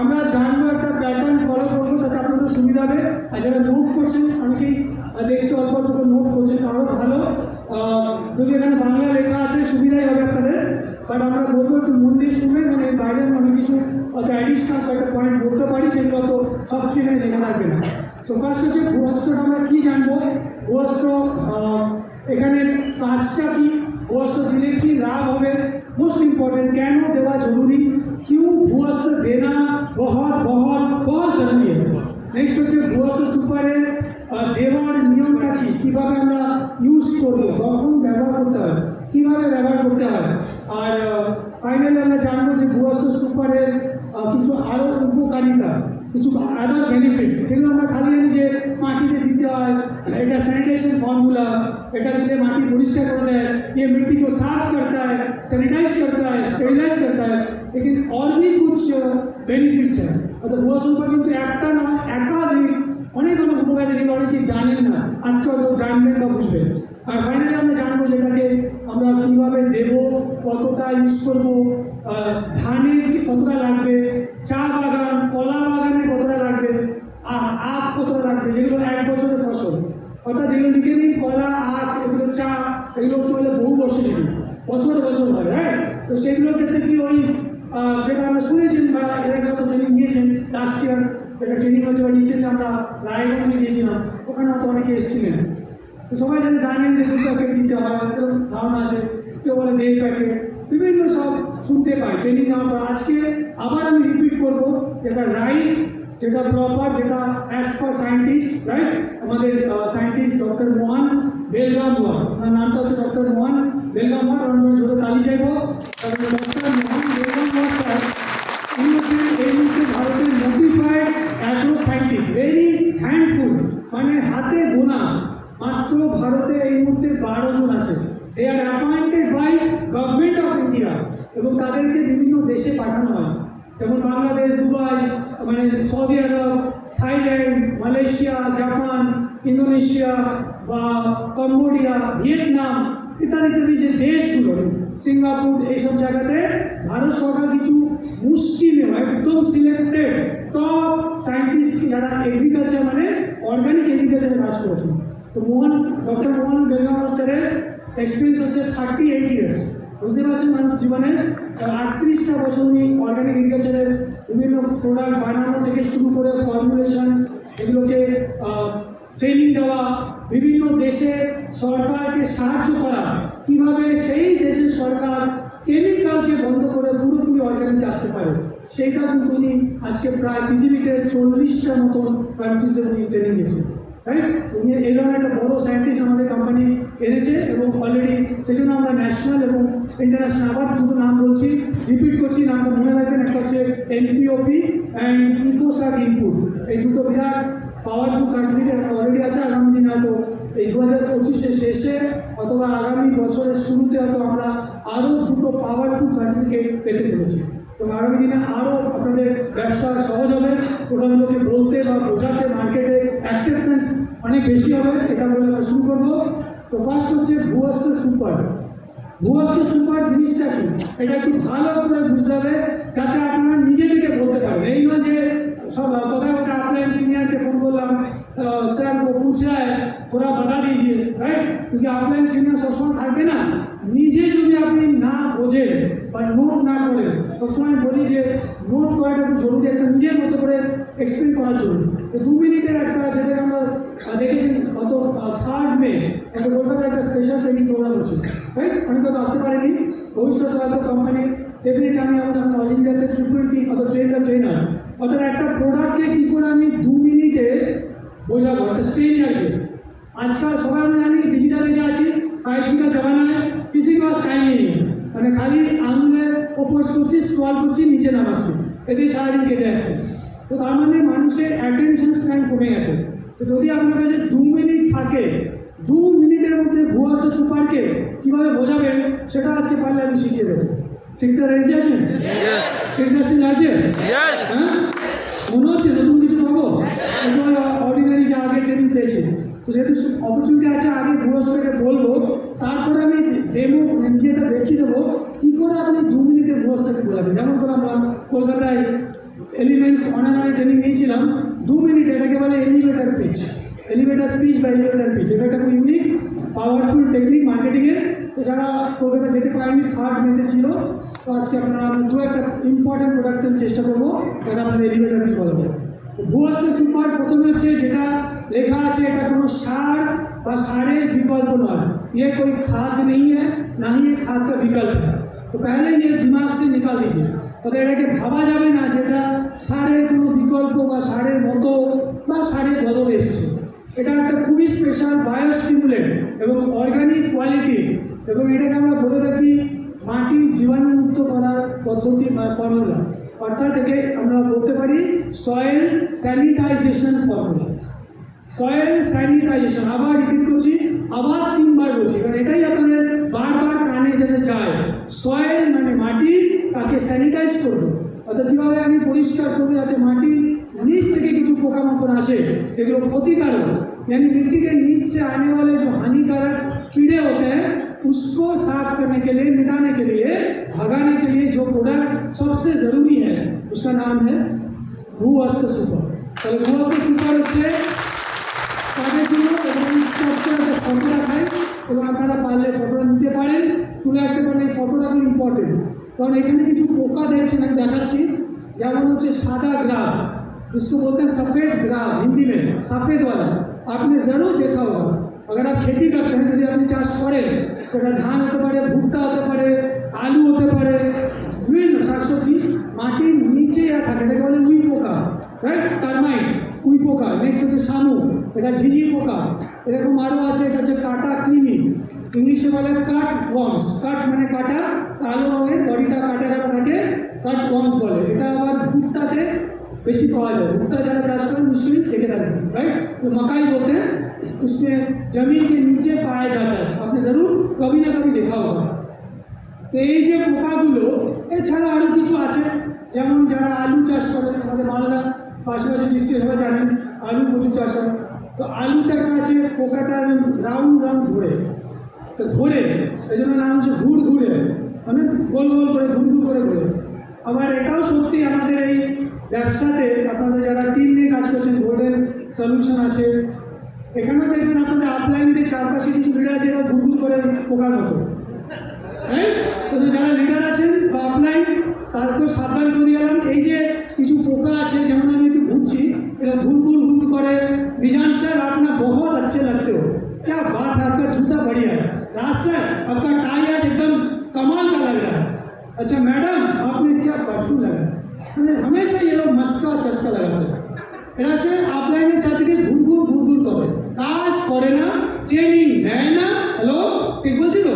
আমরা জানবো, একটা প্যাটার্ন ফলো করবো, তাতে আপনাদের সুবিধা হবে। আর যারা নোট করছেন, অনেকেই দেখছি অল্প অল্প করে নোট করছেন, আরও ভালো। যদি এখানে বাংলা লেখা আছে সুবিধাই হবে আপনাদের, বাট আমরা বলবো একটু মন দিয়ে শুনবেন, মানে বাইরে অনেক কিছু অত অ্যাডিশনাল কয়েকটা পয়েন্ট বলতে পারি, সেগুলো তো সব কিছু এখানে লেখা থাকবে না। সো ফার্স্ট হচ্ছে ভূঅস্ত্রটা আমরা কী জানবো। ভূঅস্ত্র এখানে কাজটা কী, ভূঅস্ত্র দিলে কী লাভ হবে, मोस्ट इम्पॉर्टेंट कैन देवा जरूरी, क्यों भूअस्त्र देना बहुत बहुत बहुत जरूरी है। नेक्स्ट হচ্ছে ভূঅস্ত্র সুপারের দেওয়ার নিয়মটা কি, কীভাবে আমরা ইউজ করবো, কখন ব্যবহার করতে হয়, কীভাবে ব্যবহার করতে হয়। আর ফাইনালি আমরা জানবো যে ভূঅস্ত্র সুপারের কিছু আরও উপকারিতা, কিছু আদার বেনিফিটস, যেগুলো আমরা খালি জানি যে মাটিতে দিতে হয়, এটা सैनिटाइजेशन फॉर्मूला, এটা দিলে মাটি পরিষ্কার করে দেয়, ये मिट्टी को साफ करता है, सैनिटाइज करता है, स्टेरिलाइज करता है, लेकिन और भी कुछ बेनिफिट्स है। অর্থাৎ ভূঅস্ত্র সুপার কিন্তু একটা না, একাধিক অনেক অনেক উপকারিতা, যেগুলো অনেকেই জানেন না, আজকে হয়তো জানবেন বা বুঝবেন। আর ফাইনালি আমরা জানবো যেটাকে আমরা কীভাবে দেবো, কতটা ইউজ করবো, ধানে কতটা লাগবে, চা বাগান কলা বাগানে কতটা লাগবে, আর আখ কতটা লাগবে, যেগুলো এক বছরের ফসল, অর্থাৎ যেগুলো লিখে নিন কলা, আখ, এগুলো চা, এগুলো একটু হলে বহু বছর জীবন, বছরে বছর হয়, রাইট। তো সেগুলোর ক্ষেত্রে কি ওই যেটা আমরা শুনেছেন বা এর আগে হয়তো ট্রেনিং নিয়েছেন, লাস্ট ইয়ার একটা ট্রেনিং হচ্ছে বা রিসেন্টলি আমরা রায়গঞ্জে গিয়েছিলাম, ওখানে হয়তো অনেকে এসেছিলেন। তো সবাই জানেন যে 2 প্যাকেট দিতে হয়, এরকম ধারণা আছে, কেউ বলে 1.5 প্যাকেট, বিভিন্ন সব শুনতে পাই ট্রেনিং নেওয়ার পর। আজকে আবার আমি রিপিট করবো যেটা রাইট, যেটা প্রপার, যেটা অ্যাজ পার সায়েন্টিস্ট, রাইট। আমাদের সায়েন্টিস্ট ডক্টর মোহন বেলগামওয়ার, ওনার নামটা হচ্ছে ডক্টর মোহন বেলগামওয়ার, আমরা ছোটো তালি চাইবো। ডক্টর মোহন বেলগামওয়ার স্যার, উনি হচ্ছেন এই মুহূর্তে ভারতের notified agro scientist, very handful, মানে হাতে গোনা, মাত্র ভারতে এই মুহূর্তে 12 জন আছে। They are appointed by government of India, এবং তাদেরকে বিভিন্ন দেশে পাঠানো হয়, যেমন বাংলাদেশ, দুবাই, মানে Saudi Arab, Thailand, Malaysia, Japan, Indonesia বা কম্বোডিয়া, ভিয়েতনাম ইত্যাদি ইত্যাদি যে দেশগুলো, সিঙ্গাপুর, এইসব জায়গাতে ভারত সরকার কিছু মুষ্টিমেয় একদম সিলেক্টেড টপ সায়েন্টিস্ট, যারা এগ্রিকালচার মানে অর্গানিক এগ্রিকালচারে কাজ করেছেন। তো ডক্টর মোহন বেলগামওয়ার স্যারের এক্সপিরিয়েন্স হচ্ছে 38 ইয়ার্স, বুঝতে পারছেন মানুষ জীবনে 38টা বছর উনি অর্গানিক এগ্রিকালচারের বিভিন্ন প্রোডাক্ট বানানো থেকে শুরু করে ফর্মুলেশন, এগুলোকে ট্রেনিং দেওয়া, বিভিন্ন দেশে সরকারকে সাহায্য করা, কীভাবে সেই দেশের সরকার কেমিক্যালকে বন্ধ করে পুরোপুরি অর্গানিক আসতে পারে, সেইটা কিন্তু উনি আজকে প্রায় পৃথিবীতে 40টা মতন কান্ট্রিজে উনি ট্রেনিং দিয়েছেন, রাইট। উনি এই ধরনের একটা বড়ো সায়েন্টিস্ট আমাদের কোম্পানি এনেছে, এবং অলরেডি সেই জন্য আমরা ন্যাশনাল এবং ইন্টারন্যাশনাল, আবার দুটো নাম বলছি, রিপিট করছি, নামটা মনে রাখবেন। একটা হচ্ছে NPOP অ্যান্ড ইকোসার্ট ইনপুট, এই দুটো বিরাট পাওয়ারফুল সার্টিফিকেট অলরেডি আছে। আগামী দিন হয়তো এই 2025-এর শেষে অথবা আগামী বছরের শুরুতে হয়তো আমরা আরও দুটো পাওয়ারফুল সার্টিফিকেট পেতে চলেছি, এবং আগামী দিনে আরও আপনাদের ব্যবসা সহজ হবে, প্রোডাক্টগুলোকে বলতে বা বোঝাতে, মার্কেটে অ্যাকসেপ্টেন্স অনেক বেশি হবে। এটা বলে আমরা শুরু করবো। তো ফার্স্ট হচ্ছে ভূঅস্ত্র সুপার। ভূঅস্ত্র সুপার জিনিসটা কি, এটা একটু ভালো করে বুঝতে হবে, যাতে আপনারা নিজে থেকে বলতে পারেন। এই নয় যে सब কথা কথা अपलाइन सीनियर के फोन করলাম, सर वो पूछ रहा है थोड़ा बता दीजिए, राइट, क्योंकि अपलाइन सीनियर সবসময় থাকবে না। নিজে যদি আপনি না বোঝেন বা নোট না করেন, সবসময় বলি যে নোট করাটা খুব জরুরি, একটা নিজের মতো করে এক্সপ্লেন করা জরুরি। তো 2 মিনিটের একটা, যেটাকে আমরা দেখেছি গত 3 মে একটা কলকাতায় একটা স্পেশাল ট্রেনিং প্রোগ্রাম হচ্ছে, রাইট। অনেক হয়তো আসতে পারেনি, ভবিষ্যতে হয়তো কোম্পানি ডেফিনেটলি আমি অল ইন্ডিয়াতে 220 অত ট্রেনার, অর্থাৎ একটা প্রোডাক্টকে কী করে আমি 2 মিনিটে বোঝাবো একটা স্ট্রেঞ্জারকে। আজকাল সবাই আমরা জানি ডিজিটাল এজে আছি, 5G का जमाना है, किसी के पास टाइम नहीं है, মানে খালি আঙুলের ওপর করছি, স্ক্রল করছি, নিচে নামাচ্ছি, এতেই সারাদিন কেটে যাচ্ছে। তো তার মানে মানুষের অ্যাটেনশন স্প্যান কমে গেছে। তো যদি আপনার কাছে 2 মিনিট থাকে, 2 মিনিটের মধ্যে ভূঅস্ত্র সুপারকে কীভাবে বোঝাবেন, সেটা আজকে পারলে আমি শিখিয়ে দেবো। শিখতে রেডি আছেন? ইন্টারেস্টিং লাগছে? হ্যাঁ, মনে হচ্ছে নতুন কিছু পাবো, অর্ডিনারি যে আগে ট্রেনিং পেয়েছে। তো যেহেতু অপরচুনিটি আছে, আগে ভূঅস্ত্রকে বলবো, তারপরে আমি ডেমো নিজেটা দেখিয়ে দেবো কী করে আপনি 2 মিনিটে ভূঅস্ত্রকে বোঝাবেন। যেমন করে আমরা কলকাতায় এলিমেন্টস অনার ট্রেনিং নিয়েছিলাম 2 মিনিট, এটাকে বলে এলিভেটার পিচ, এলিভেটার স্পিচ বা এলিভেটার পিচ। এটা একটা খুব ইউনিক পাওয়ারফুল টেকনিক মার্কেটিংয়ের। তো যারা কলকাতা যেতে পারেনি 3rd মেতে ছিল, তো আজকে আপনারা আমি একটা ইম্পর্টেন্ট প্রোডাক্টের চেষ্টা করবো যাতে আপনাদের এলিভেটার পিচ বলা যায়। ভূয়স্ত সুপার প্রথমে হচ্ছে যেটা লেখা আছে, এটা কোনো সার বা सारे विकल्प नॉय, ये कोई खाद नहीं है, ना ही ये खाद का विकल्प है। तो पहले ये दिमाग से निकाल दीजिए, ওদের এটাকে ভাবা যাবে না যেটা সারের কোনো বিকল্প বা সারের মতো বা সারের বদলে এসছে। এটা একটা খুবই স্পেশাল বায়োস্টিমুলেন্ট এবং অর্গানিক কোয়ালিটি, এবং এটাকে আমরা বলে থাকি মাটি জীবাণুমুক্ত করার পদ্ধতি বা ফর্মুলা, অর্থাৎ একে আমরা বলতে পারি soil sanitisation formula. Soil sanitisation, আবার রিপিট করছি, আবার 3 বার বলছি, কারণ এটাই আপনাদের বারবার কানে যেতে চায়। সয়েল মানে মাটি, তাকে স্যানিটাইজ করবো, অর্থাৎ কীভাবে আমি পরিষ্কার করবো যাতে মাটির নিচ থেকে কিছু পোকামাকড় আসে যেগুলো ক্ষতিকারক, यानी मिट्टी के नीच से आने वाले जो हानिकारक कीड़े होते हैं उसको साफ करने के लिए, मिटाने के लिए, भगाने के लिए जो प्रोडक्ट सबसे ज़रूरी है उसका नाम है भूवस्त्र सुपर। তাহলে ভূবস্ত্র সুপার হচ্ছে তাদের জন্য, এবং ফটো রাখায়, এবং আপনারা পারলে ফটোটা নিতে পারেন, তুলে রাখতে পারেন। এই ফটোটা খুব ইম্পর্টেন্ট, কারণ এখানে কিছু পোকা দেখছেন, আমি দেখাচ্ছি। যেমন হচ্ছে সাদা ग्राफ, इसको बोलते हैं सफ़ेद ग्राफ, हिंदी में सफ़ेद वाला, आपने ज़रूर देखा होगा। अगर आप खेती करते हैं, यदि আপনি চাষ করেন, সেটা ধান হতে পারে, ভুট্টা হতে পারে, আলু হতে পারে, বিভিন্ন শাকসবজি মাটির নিচে থাকে, এটাকে বলে উই পোকা, রাইট, টার্মাইট, উই পোকা। নেক্সট হচ্ছে শামুক, এটা ঝিঝি পোকা, এরকম আরও আছে। এটা হচ্ছে কাটা কৃমি, ইংলিশে বলে কাট ওয়ার্মস। কাট মানে কাটা, কালো রঙের বডিটা কাটা কাটা থাকে, কাট ওয়ার্মস বলে। এটা আবার ভুট্টাতে বেশি পাওয়া যায়। भुट्टा যারা চাষ করেন নিশ্চয়ই দেখে থাকবেন, রাइट। तो मकाई बोलते हैं, उसमें जमीन के नीचे पाया जाता है, आपने ज़रूर कभी ना कभी देखा होगा। তো এই যে পোকাগুলো, এছাড়া আরও কিছু আছে, যেমন যারা আলু চাষ করেন, আমাদের মালদা পাশাপাশি নিশ্চয়ই সবাই জানেন আলু প্রচুর চাষ হয়। তো আলুটার কাছে পোকাটা রাউন্ড রাউন্ড ঘোরে, তো ঘোরে, এই জন্য নাম হচ্ছে ঘুর ঘুরে, মানে গোল গোল করে ঘুর ঘুর করে ঘোরে। আবার এটাও সত্যি, আমাদের এই ব্যবসাতে আপনাদের যারা টিম নিয়ে কাজ করছেন, গোল্ডেন সলিউশন আছে, এখানেও দেখবেন আপনাদের আপলাইনতে চারপাশে কিছু লিডার আছে, এরা ঘুর ঘুর করে পোকার মতো, হ্যাঁ। তো যারা লিডার আছেন বা আপলাইন, তাদেরকেও সাবধান করে দিয়ে গেলাম। এই যে কিছু পোকা আছে, যেমন আমি একটু ঘুরছি, এরা ঘুর ঘুর ঘুর করে। निजान सर अपना बहुत अच्छे लगते हो, क्या बात है, आपका जूता बढ़िया है। राज सर आपका टाई आज एकदम कमाल का लग रहा है। अच्छा मैडम आपने क्या परफ्यूम लगाया, हमेशा ये लोग मस्का चस्का लगाते हैं। এরা হচ্ছে আপলাইনের চারদিকে ঘুর ঘুর করে, কাজ করে না, ট্রেনিং নেয় না। হ্যালো, ঠিক বলছি তো?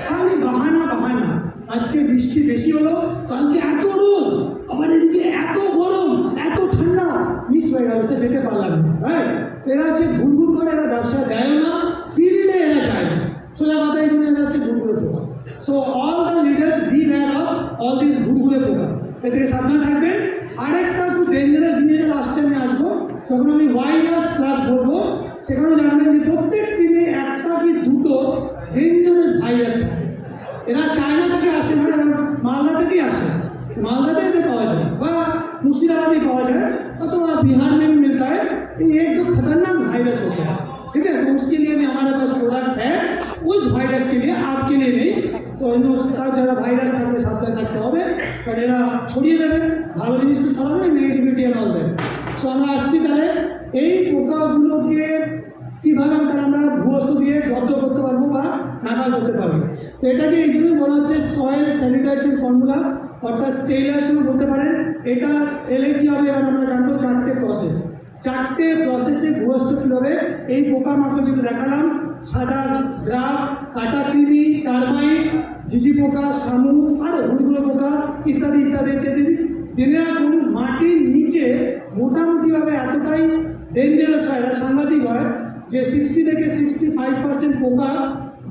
খালি বাহানা বাহানা। আজকে বৃষ্টি বেশি হলো, কালকে এত রোদ, আবার এদিকে এত গরম, এত ঠান্ডা, মিস হয়ে গেল, সে যেতে পারলাম না, হ্যাঁ। এরা হচ্ছে ঘুর করে, এরা ব্যবসা দেয় না, ফিল্ডে এরা যায় না, সোজা কথা। এই জন্য এরা হচ্ছে ঘুরঘুরে পোকা। So all the leaders beware of all this ঘুরঘুরে পোকা, এ থেকে সাবধান থাকবেন। আরেকটা খুব ডেঞ্জারাস জিনিস আসছে, আমি আসবো তখন আমি ভাইরাস ক্লাস বলবো, সেখানেও জানবেন যে প্রত্যেক দিনে একটা কি দুটো ডেঞ্জারাস ভাইরাস থাকে। এরা চায়না থেকে আসে না, এরা মালদা থেকেই আসে, मालदा में पावा जाए व मुर्शिदाबाद में पावा जाए अथवा बिहार में भी मिलता है। ये एक तो खतरनाक वायरस होता है, ठीक है। तो उसके लिए भी हमारे पास प्रोडक्ट है, उस वायरस के लिए, आपके लिए नहीं। तो যারা ভাইরাস থাকবে সাবধানে থাকতে হবে, কারণ এরা ছড়িয়ে দেবে, ভালো জিনিস তো ছড়াবে, নেগেটিভিটি আর মাল দেবে। সো আমরা আসছি তাহলে এই পোকাগুলোকে কীভাবে আমরা ভূবস্তু দিয়ে জব্দ করতে পারবো বা নাকাল করতে পারবো। তো এটাকে এই জন্যই বলা হচ্ছে সয়েল স্যানিটাইজেশন ফর্মুলা, অর্থাৎ স্টেরিলাইজেশন বলতে পারেন। এটা এলে কী হবে, এবার আমরা জানবো 4টে প্রসেস। 4টে প্রসেসে ভূবস্তু কীভাবে এই পোকামাকড় যেগুলো দেখালাম, সাদা গ্রাফ, কাটা কৃমি, টার্মাইট, ঝিঝি পোকা, শামুক, আরও হুড়গুলো পোকা ইত্যাদি ইত্যাদি ইত্যাদি, জেনে রাখুন মাটির নিচে মোটামুটিভাবে এতটাই ডেঞ্জারাস হয়, এটা সাংঘাতিক হয় যে 60 থেকে 65% पोका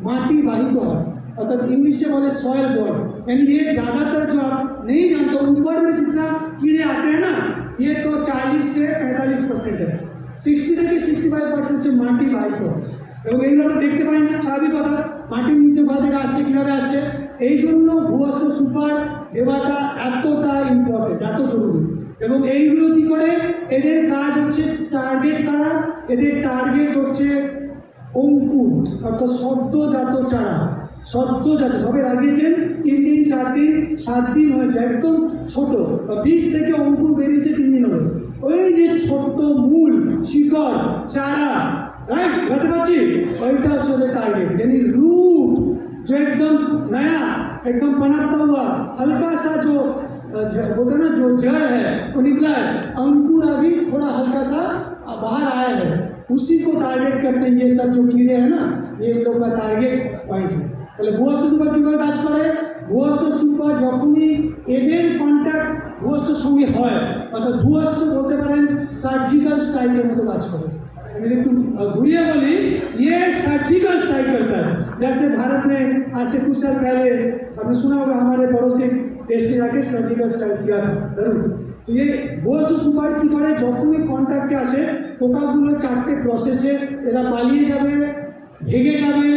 माटी बाहित है, अर्थात इंग्लिश से बोले सॉइल बॉर्न। यानी ये ज़्यादातर जो आप नहीं जानते, ऊपर में जितना कीड़े आते हैं ना, ये तो 40 से 45% है, 60 থেকে 65% হচ্ছে মাটি বাহিত। এবং এইগুলো আমরা দেখতে পাই না, স্বাভাবিক কথা, মাটির নিচে কোথা থেকে আসছে, কীভাবে আসছে। এই জন্য ভূবস্তু সুপার দেওয়াটা এতটা ইম্পর্টেন্ট, এত জরুরি। এবং এইগুলো কি করে, এদের কাজ হচ্ছে টার্গেট করা, এদের টার্গেট হচ্ছে অঙ্কুর অর্থাৎ সদ্যজাত চারা। সদ্যজাত সবে লাগিয়েছেন 3 দিন 4 দিন 7 দিন হয়েছে, একদম ছোট, বীজ থেকে অঙ্কুর বেরিয়েছে 3 দিন হলো। ওই যে ছোট্ট মূল শিকড় চারা, राइट बता पाচ্ছি, ওইটা হচ্ছে ওদের টার্গেट, यानी रूट जो एकदम नया एकदम पनपता हुआ हल्का सा जो बोलते हैं ना जो जड़ है वो निकला है, अंकुर अभी थोड़ा हल्का सा बाहर आया है, उसी को टारगेट करते हैं ये सब जो कीड़े हैं ना, ये इन लोग का टारगेट पॉइंट है। তাহলে ভূয়স্ত সুপার কীভাবে কাজ করে, ভূয়স্ত সুপার যখনই এদের কন্ট্যাক্ট ভূয়স্তর সঙ্গে হয়, অর্থাৎ ভূয়স্ত বলতে পারেন সার্জিক্যাল স্ট্রাইকের মতো কাজ করে। मैं तुम घुड़िया बोली, ये सर्जिकल स्ट्राइक करता है। जैसे भारत ने आज से कुछ साल पहले आपने सुना होगा हमारे पड़ोसी देश में जाके सर्जिकल स्ट्राइक किया था जरूर। तो ये ভূয়স্ত সুপার কী করে, যখনই কন্ট্যাক্টে আসে পোকাগুলো 4টে প্রসেসে এরা পালিয়ে যাবে, ভেঙে যাবে,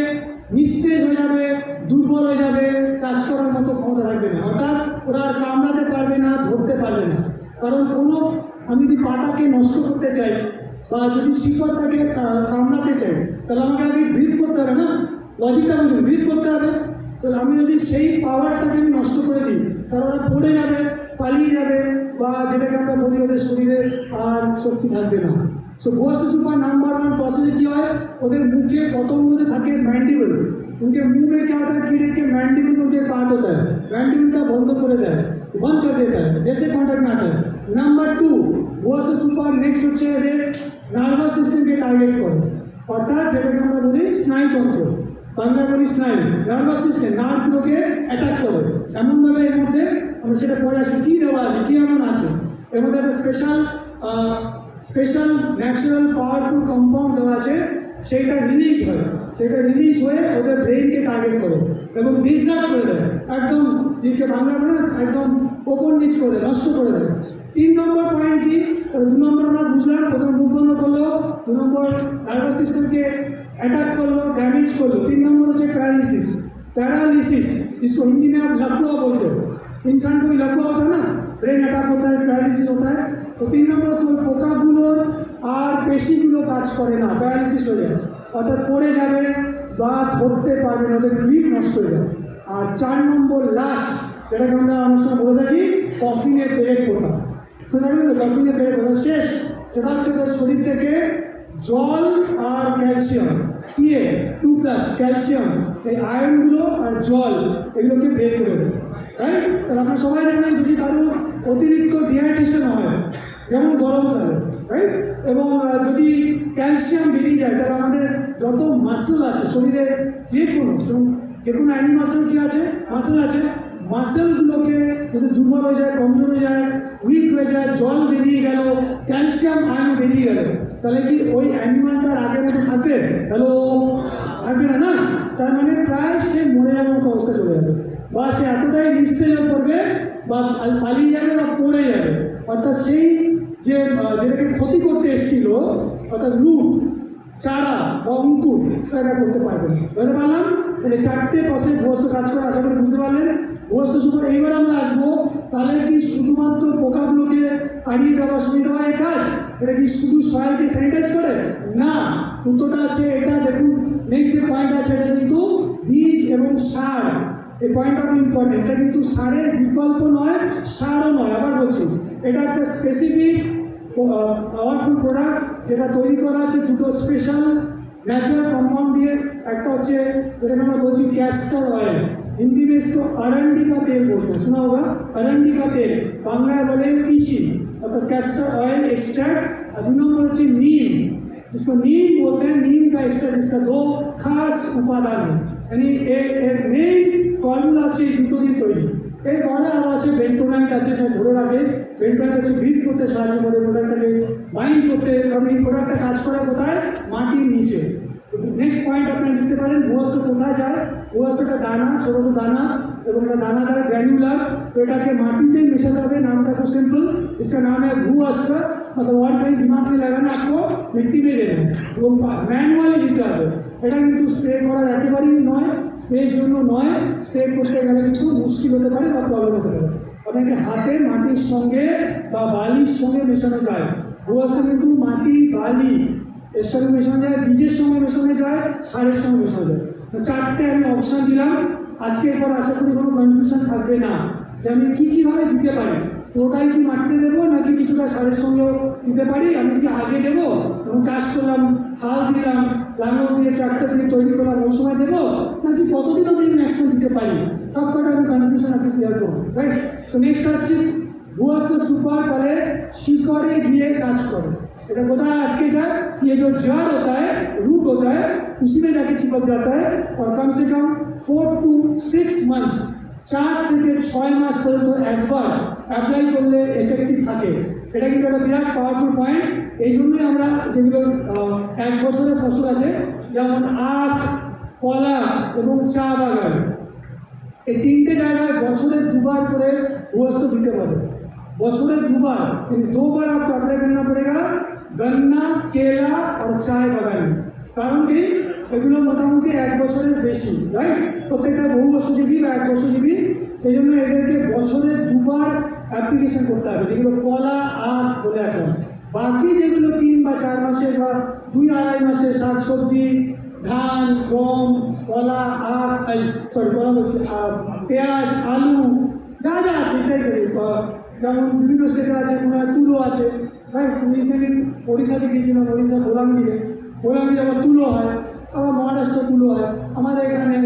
নিস্তেজ হয়ে যাবে, দুর্বল হয়ে যাবে, কাজ করার মতো ক্ষমতা রাখবে না, অর্থাৎ ওরা আর কামড়াতে পারবে না, ধরতে পারবে না। কারণ কোনো আমি যদি পাতাকে নষ্ট করতে চাই বা যদি শিকড়টাকে কামড়াতে চাই, তাহলে আমাকে আগে ব্রিথ করতে হবে না, লজিকটা বুঝুন, ব্রিথ করতে হবে। তো আমি যদি সেই পাওয়ারটাকে আমি নষ্ট করে দিই, তাহলে ওরা পড়ে যাবে, পালিয়ে যাবে, বা যেটাকে আমরা বলি ওদের শরীরে আর শক্তি থাকবে না। সো ভূয়স্ত সুপার নাম্বার 1 প্রসেসে কী হয়, ওদের মুখে পতঙ্গতে থাকে मैंडिबल, उनके मुंह में क्या होता है, कीड़े के मैंडिबल उनके पार्ट होता है, मैंडिबलটা বন্ধ করে দেয়, बंद कर देता है जैसे कॉन्टैक्ट में आता है। नंबर 2 ভূয়স্ত সুপার নেক্সট হচ্ছে এদের নার্ভাস সিস্টেমকে টার্গেট করে, অর্থাৎ যেটাকে আমরা বলি স্নায়ুতন্ত্র, বাংলা বলি স্নায়ু, নার্ভাস সিস্টেম নার্ভগুলোকে অ্যাটাক করে এমনভাবে এর মধ্যে আমরা সেটা পড়ে আসি কী দেওয়া আছে, কী এমন আছে এর মধ্যে একটা স্পেশাল ন্যাচারাল পাওয়ারফুল কম্পাউন্ড দেওয়া আছে, সেইটা রিলিজ হয়ে ওদের ব্রেনকে টার্গেট করে এবং ডিসরাপ্ট করে দেয়, একদম দিকে বাংলা বলে একদম ওপর নিচ করে নষ্ট করে দেয়। 3 নম্বর পয়েন্ট কি, 2 নম্বর আমরা বুঝলাম, প্রথম মুখ বন্ধ করলো, 2 নম্বর নার্ভাস সিস্টেমকে अटैक कर लो, डैमेज कर लो। 3 नंबर होता है पैरालिसिस, जिसको हिंदी में आप लकवा बोलते हो, इंसान को भी लकवा होता है ना, ब्रेन अटैक होता है, पैरालिसिस होता है। तो 3 नंबर হচ্ছে পোকাগুলোর আর পেশিগুলো কাজ করে না, প্যারালিসিস হয়ে যায়, অর্থাৎ পড়ে যাবে বা ধরতে পারবে না, ওদের গ্রিপ নষ্ট হয়ে যায়। আর 4 নম্বর লাস্ট, যেটাকে আমরা অনেক সময় বলে থাকি কফিনের পেরেক পোকা, শুনে থাকবেন তো, কফিনের পেরেক পোকা শেষ, সেটা হচ্ছে তোর শরীর থেকে জল আর ক্যালসিয়াম Ca2+ ক্যালসিয়াম, এই আয়রনগুলো আর জল এগুলোকে বের করে দেয়, রাইট। তাহলে আপনারা সবাই জানেন যদি কারো অতিরিক্ত ডিহাইড্রেশন হয় যেমন গরমকালে, রাইট, এবং যদি ক্যালসিয়াম বেরিয়ে যায়, তাহলে আমাদের যত মাসল আছে শরীরে, যে কোনো অ্যানিমাসল কী আছে, মাসল আছে, মাসলগুলোকে যদি দুর্বল হয়ে যায়, কমজোর হয়ে যায়, উইক হয়ে যায়, জল বেরিয়ে গেল, ক্যালসিয়াম আয়ন বেরিয়ে গেল, তাহলে কি ওই অ্যানিমালটার আগের মতো থাকবে? তাহলে থাকবে না, না, তার মানে প্রায় সে মরে যাওয়ার মতো অবস্থা চলে যাবে, বা সে এতটাই নিস্তেজ হয়ে পড়বে বা পালিয়ে যাবে বা পড়ে যাবে। অর্থাৎ সেই যেটাকে ক্ষতি করতে এসেছিল, অর্থাৎ রুট, চারা বা অঙ্কুর, সেটা করতে পারবে না। বুঝতে পারলাম? তাহলে 4টে প্রসেস ভূয়স্ত কাজ করে, আশা করি বুঝতে পারলেন। ভূয়স্ত সুপার এইবার আমরা আসবো, তাহলে কি শুধুমাত্র পোকাগুলোকে তাড়িয়ে দেওয়া সুবিধা হয় এই কাজ? এটা কি শুধু সয়েলকে স্যানিটাইজ করে? না, উত্তরটা আছে এটা, দেখুন নেক্সট যে পয়েন্ট আছে, এটা কিন্তু বীজ এবং সার, এই পয়েন্টটা খুব ইম্পর্টেন্ট, এটা কিন্তু সারের বিকল্প নয়, সারও নয়। আবার বলছি, এটা একটা স্পেসিফিক পাওয়ারফুল প্রোডাক্ট যেটা তৈরি করা আছে 2টো স্পেশাল ন্যাচারাল কম্পাউন্ড দিয়ে। একটা হচ্ছে যেটাকে আমরা বলছি ক্যাস্টর অয়েল, हिंदी में इसको अरंडी का तेल बोलते हैं, सुना होगा अरंडी का तेल, बांग्लाয় বলে তিসি, অর্থাৎ ক্যাস্টর অয়েল एक्सट्रैक्ट। और 2 नंबर হচ্ছে नीम, जिसको नीम बोलते हैं, नीम का एक्सट्रैक्ट, इसका 2 खास उपादान है, यानी एक मेन फॉर्मूला হচ্ছে দুটো দিয়ে তৈরি। এর পরে আরও আছে বেন্টোনাইট আছে, এটা ধরে রাখে, বেন্টোনাইট হচ্ছে ব্রিথ করতে সাহায্য করে, প্রোডাক্টটাকে বাইন্ড করতে, কারণ এই প্রোডাক্টটা কাজ করে কোথায়, মাটির নিচে। নেক্সট পয়েন্ট আপনারা লিখতে পারেন, ভূয়স্ত কোথায় যায়, ভূয়স্তটা দানা, ছোটো ছোটো দানা, এবং এটা দানাদার গ্র্যানুলার, तो এটাকে মাটিতে মেশাতে হবে। নামটা খুব সিম্পল, इसका नाम है भूअस्त्र, मतलब और कहीं दिमाग में लगाना, आपको मिट्टी में देना है এবং ম্যানুয়ালি দিতে হবে। এটা কিন্তু স্প্রে করার একেবারেই নয়, স্প্রের জন্য নয়, স্প্রে করতে গেলে কিন্তু মুশকিল হতে পারে বা প্রবলেম হতে পারে। আপনাকে হাতে মাটির সঙ্গে বা বালির সঙ্গে মেশানো যায়। ভূবস্ত্র কিন্তু মাটি, বালি এর সঙ্গে মেশানো যায়, বীজের সঙ্গে মেশানো যায়, সারের সঙ্গে মেশানো যায়। তো চারটে আমি অপশান দিলাম। আজকের পর আশা করি কোনো কনফিউশন থাকবে না যে আমি কীভাবে দিতে পারি। তো ওটাই কি মাটিতে দেবো নাকি কিছুটা সারের সঙ্গেও দিতে পারি? আমি কি আগে দেবো এবং চাষ করলাম, হাল দিলাম, লাঙল দিয়ে ট্রাক্টর দিয়ে তৈরি করলাম, ওই সময় দেবো নাকি কতদিন আমি ম্যাক্সিমাম দিতে পারি? সব কটা আমি কনফিউশন আছে ক্লিয়ার করবো, রাইট? তো নেক্সট আসছি ভূবস্ত্র सुपर তাহলে শিকড়ে গিয়ে কাজ করে। এটা কোথায় আটকে যায়? ये जो जड़ होता है, रूट होता है, उसी में जाके चिपक जाता है और कम से कम 4 to 6 months 4 থেকে 6 মাস পর্যন্ত একবার অ্যাপ্লাই করলে এফেক্টিভ থাকে। এটা কিন্তু একটা বিরাট পাওয়ারফুল পয়েন্ট। এই জন্যই আমরা যেগুলো 1 বছরের ফসল আছে যেমন আখ, কলা এবং চা বাগান, এই তিনটে জায়গায় বছরে 2 বার করে ভূবস্ত্র দিতে হবে। বছরে 2 বার, यानी 2 बार आपको अप्लाई करना पड़ेगा गन्ना, केला और चाय बागान। কারণ কি? এগুলো মোটামুটি 1 বছরের বেশি, রাইট? প্রত্যেকটা বহুবর্ষজীবী বা 1 বর্ষজীবী, সেই জন্য এদেরকে বছরে 2 বার অ্যাপ্লিকেশন করতে হবে। যেগুলো কলা, আখ বলে এখন, বাকি যেগুলো 3 বা 4 মাসের বা 2-2.5 মাসের শাকসবজি, ধান, গম, কলা, আখ, কলা বলছি, পেঁয়াজ, আলু, যা যা আছে ইত্যাদি, যেমন বিভিন্ন স্টেটে আছে, কোনো তুলো আছে, রাইট? রিসেন্টলি ওড়িশাতে গিয়েছিলাম, ওড়িশা গোলামগিরে আবার তুলো হয়, আবার মহারাষ্ট্র তুলো হয়। আমাদের এখানে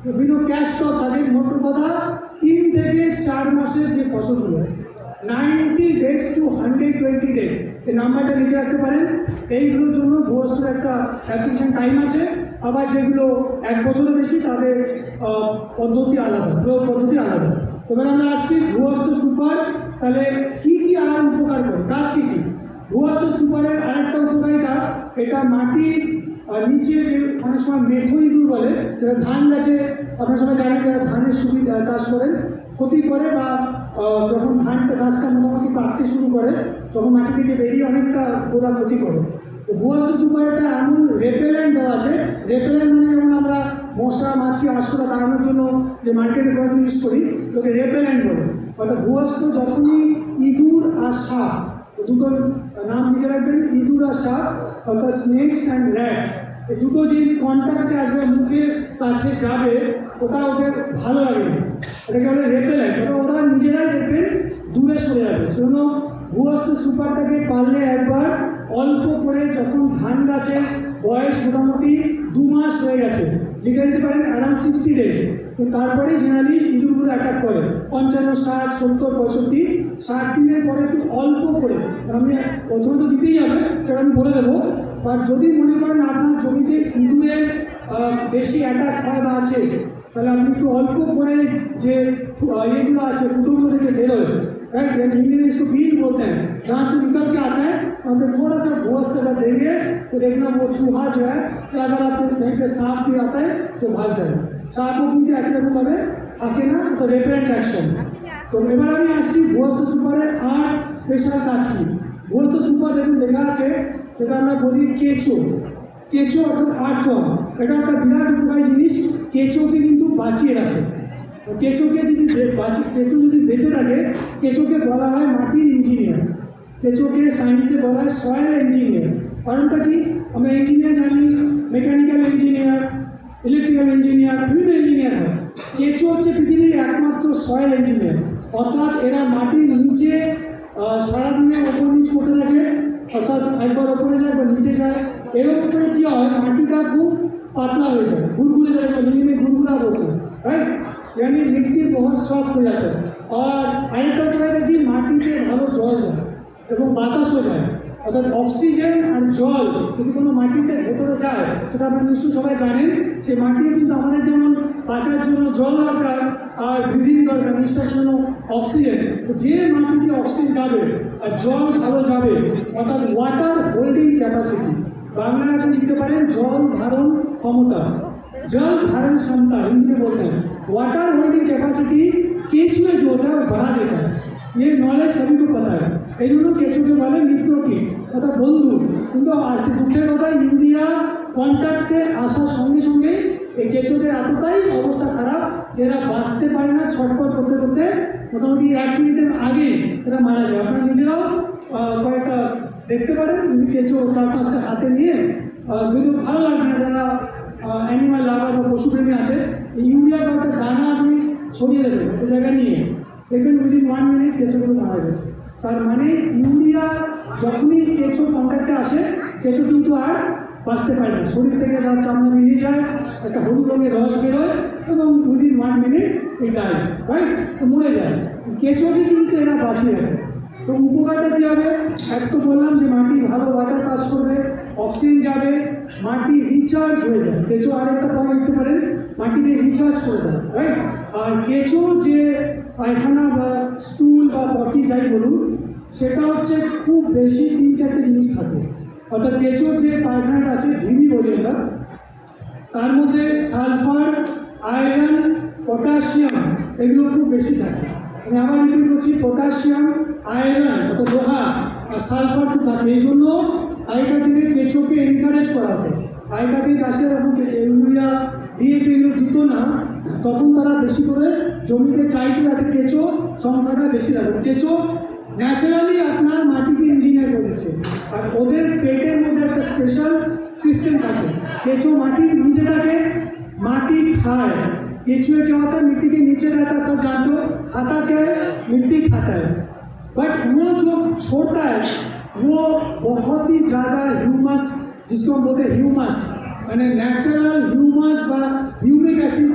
বিভিন্ন ক্যাশ স্টক থাকে। মোট কথা 3 থেকে 4 মাসের যে ফসলগুলো হয়, 90 days to 120 days, এই নাম্বারটা লিখে রাখতে পারেন। এইগুলোর জন্য ভূবস্ত্রের একটা অ্যাপ্লিকেশন টাইম আছে। আবার যেগুলো 1 বছরের বেশি তাদের পদ্ধতি আলাদা, প্রয়োগ পদ্ধতি আলাদা। এবার আমরা আসছি ভূবস্ত্র সুপার তাহলে কী কী আর উপকার করে, কাজ কী কী? ভূবস্ত্র সুপারের আরেকটা উপকারিতা, এটা মাটির নিচে যে অনেক সময় মেঠো ইঁদুর বলে, যারা ধান গাছে, আপনার সবাই জানেন যারা ধানের সুবিধা চাষ করেন, ক্ষতি করে বা যখন ধানটা গাছটা মোটামুটি পাকতে শুরু করে তখন মাটি থেকে বেরিয়ে অনেকটা গোড়া ক্ষতি করে। তো ভূবস্ত্র সুপারটা এমন রেপেলেন্ট দেওয়া আছে, রেপেলেন্ট মানে যেমন আমরা মশা, মাছি, আরশোলা তাড়ানোর জন্য যে মার্কেটে প্রোডাক্ট ইউজ করি তোকে রেপেলেন্ট বলে। অর্থাৎ ভূবস্ত্র যখনই ইঁদুর আর সাপ, দুটো নাম লিখে রাখবেন, ইঁদুর আর সাপ, অর্থাৎ স্নেকস অ্যান্ড র্যাটস, এই দুটো যে কন্ট্যাক্টে আসবে, মুখের কাছে যাবে, ওটা ওদের ভালো লাগে না, এটাকে বলে রেপেলেন্ট। ওরা নিজেরাই দেখবেন দূরে সরে যাবে। সেজন্য ভূবস্ত্র সুপারটাকে পারলে একবার অল্প করে, যখন ধান গাছের বয়স মোটামুটি 2 মাস হয়ে গেছে, লিখে দিতে পারেন অ্যারাউন্ড 60 days, তো তারপরেই জেনারেলি ইঁদুরগুলো অ্যাটাক করে। 55, 60, 70, 65, 60 দিনের পরে একটু অল্প করে, আপনি প্রথমে তো দিতেই হবে, সেটা আমি বলে দেবো। আর যদি মনে করেন আপনার জমিতে ইঁদুরের বেশি অ্যাটাক হয় বা আছে, তাহলে আপনি একটু অল্প করে যে इएগুলো আছে ফুটোগুলো থেকে বেরোয়, राइट? यानी हिंदी में इसको बीट बोलते हैं। जहाँ से निकल के आता है वहाँ पे थोड़ा सा भूवस्त्र अगर देंगे तो देखना वो चूहा जो है, तो अगर आपको कहीं पे सांप भी आता है तो भाग जाए। सांप को কিন্তু একই রকম ভাবে থাকে না, তো রেপেলেন্ট অ্যাকশন। তো এবার আমি আসছি ভূবস্ত্র সুপারের আর স্পেশাল কাজ কি। ভূবস্ত্র সুপার দেখুন লেখা আছে, যেটা আমরা বলি কেঁচো। কেঁচো অর্থাৎ আর্থওয়ার্ম, এটা একটা বিরাট উপকারী জিনিস। কেঁচোকে কিন্তু বাঁচিয়ে রাখে। কেঁচোকে কেঁচো যদি বেঁচে থাকে, কেঁচোকে বলা হয় মাটির ইঞ্জিনিয়ার, কেঁচোকে সায়েন্সে বলা হয় সয়েল ইঞ্জিনিয়ার। কারণটা কি? আমরা ইঞ্জিনিয়ার জানি, মেকানিক্যাল ইঞ্জিনিয়ার, ইলেকট্রিক্যাল ইঞ্জিনিয়ার, বিভিন্ন ইঞ্জিনিয়ার হয়। কেঁচো হচ্ছে পৃথিবীর একমাত্র সয়েল ইঞ্জিনিয়ার, অর্থাৎ এরা মাটির নিচে সারাদিনে ওপর নিচ করতে থাকে, অর্থাৎ একবার ওপরে যায় একবার নিচে যায়। এরকম করে কী হয়, মাটিটা খুব পাতলা হয়ে যায়, ঘুরঘুরে যায়, হিন্দি ঘুরঘুরা বলতে, রাইট? यानी मिट्टी बहुत सॉफ्ट हो जाता है। और আরেকটা উপায় কি, মাটিতে ভালো জল যায় এবং বাতাসও যায়, অর্থাৎ অক্সিজেন আর জল যদি কোনো মাটিতে ভেতরে যায়, সেটা আপনারা নিশ্চয়ই সবাই জানেন যে মাটি কিন্তু আমাদের যেমন বাঁচার জন্য জল দরকার আর ব্রিদিং দরকার, নিঃশ্বাসের জন্য অক্সিজেন। যে মাটিতে অক্সিজেন যাবে আর জল ভালো যাবে, অর্থাৎ ওয়াটার হোল্ডিং ক্যাপাসিটি, বাংলায় আপনি লিখতে পারেন জল ধারণ ক্ষমতা, जल धारण क्षमता हिंदी में बोलते हैं। वाटर होल्डिंग कैपेसिटी केचुए जो होता है वो बढ़ा देता है। ये नॉलेज सभी को पता है। এই জন্য কেঁচোকে বলে মিত্রকে অর্থাৎ বন্ধু। কিন্তু আর দুঃখের কথা, ইন্ডিয়া কন্ট্যাক্টে আসার সঙ্গে সঙ্গে এই কেঁচোদের এতটাই অবস্থা খারাপ যে এরা বাঁচতে পারে না, ছটফট করতে করতে মোটামুটি 1 মিনিটের আগে এরা মারা যায়। আপনারা নিজেরাও কয়েকটা দেখতে পারেন, যদি কেঁচো 4-5টা হাতে নিয়ে যদি ভালো লাগে না, যারা অ্যানিমাল লাভার বা পশুপ্রেমী আছে, ইউরিয়া কয়েকটা দানা আপনি ছড়িয়ে দেবেন একটা জায়গায় নিয়ে, দেখবেন উইদিন 1 মিনিট কেঁচোগুলো মারা গেছে। তার মানে ইউরিয়া যখনই কেঁচো কন্ট্যাক্টে আসে, কেঁচো কিন্তু আর বাঁচতে পারে না, শরীর থেকে তার চামড়া বেরিয়ে যায়, একটা হলুদ রঙের রস বেরোয় এবং উইদিন 1 মিনিট এই ডায়, রাইট, মরে যায়। কেঁচোকে কিন্তু এরা বাঁচিয়ে রাখে। তো উপকারটা কী হবে? এক তো বললাম যে মাটি ভালো ওয়াটার পাস করবে, অক্সিজেন যাবে, মাটি রিচার্জ হয়ে যায়। কেঁচো আর একটা পয়েন্ট লিখতে পারেন, মাটিকে রিচার্জ করে দেয়, রাইট। আর কেঁচো যে পায়খানা বা স্টুল বা পটি যাই বলুন, সেটা হচ্ছে খুব বেশি 3-4টে জিনিস থাকে। অর্থাৎ কেঁচোর যে পায়খানাটা আছে, ঢিবি বলি আমরা, তার মধ্যে সালফার, আয়রন, পটাশিয়াম এগুলো খুব বেশি থাকে। আমি আবার রিপিট করছি, পটাশিয়াম, আয়রন অর্থাৎ লোহা আর সালফার খুব থাকে। এই জন্য আগেকার দিনে কেঁচোকে এনকারেজ করা হতো। আগেকার দিনে চাষে যখন ইউরিয়া ডিএপি এগুলো দিত না, তখন তারা বেশি করে জমিতে চাইতো যাতে কেঁচো সংখ্যাটা বেশি লাগবে। কেঁচো ন্যাচারালি আপনার মাটিকে ইঞ্জিনিয়ার করেছে, আর ওদের পেটের মধ্যে একটা স্পেশাল সিস্টেম থাকে। কেঁচো মাটির নিচে থাকে, माटी खाए, केंचुए क्या होता है मिट्टी के नीचे रहता है, सब जानते हो, खाता क्या है, मिट्टी खाता है। बट वो जो छोटा है वो बहुत ही ज़्यादा ह्यूमस, जिसको हम बोलते हैं ह्यूमस, यानी नेचुरल ह्यूमस व ह्यूमिक एसिड